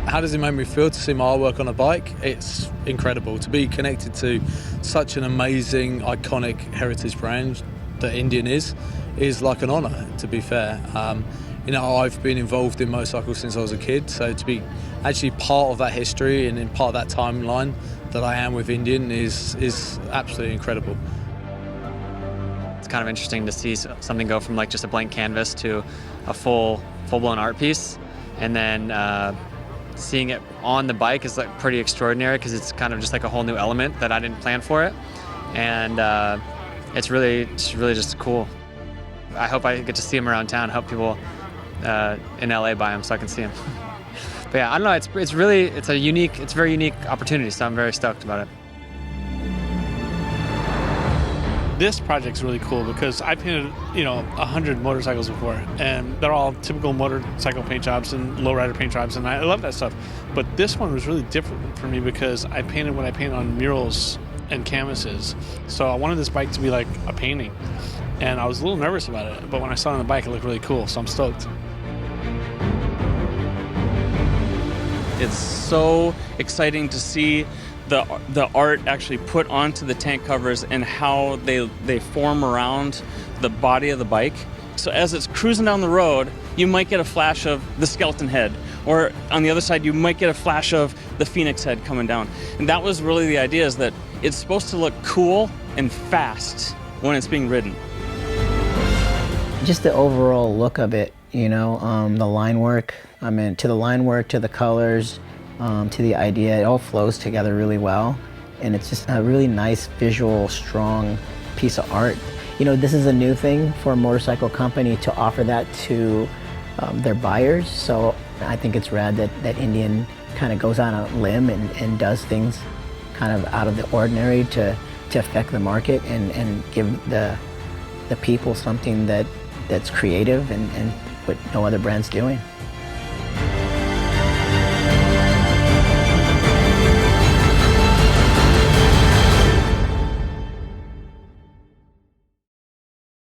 How does it make me feel to see my artwork on a bike? It's incredible to be connected to such an amazing, iconic heritage brand that Indian is like an honour, to be fair. You know, I've been involved in motorcycles since I was a kid, so to be actually part of that history and in part of that timeline that I am with Indian is absolutely incredible. It's kind of interesting to see something go from like just a blank canvas to a full-blown art piece, and then seeing it on the bike is like pretty extraordinary because it's kind of just like a whole new element that I didn't plan for it, and it's really just cool. I hope I get to see them around town. I hope people in LA buy them so I can see them. But yeah, I don't know. It's a very unique opportunity. So I'm very stoked about it. This project's really cool because I painted, 100 motorcycles before, and they're all typical motorcycle paint jobs and lowrider paint jobs, and I love that stuff. But this one was really different for me because I painted when I painted on murals and canvases. So I wanted this bike to be like a painting, and I was a little nervous about it. But when I saw it on the bike, it looked really cool, so I'm stoked. It's so exciting to see the art actually put onto the tank covers and how they form around the body of the bike. So as it's cruising down the road, you might get a flash of the skeleton head, or on the other side you might get a flash of the phoenix head coming down. And that was really the idea, is that it's supposed to look cool and fast when it's being ridden. Just the overall look of it, the line work, to the line work, to the colors, to the idea, it all flows together really well, and it's just a really nice visual, strong piece of art. This is a new thing for a motorcycle company to offer that to their buyers, so I think it's rad that Indian kind of goes on a limb and does things kind of out of the ordinary to affect the market and give the people something that's creative and what no other brand's doing.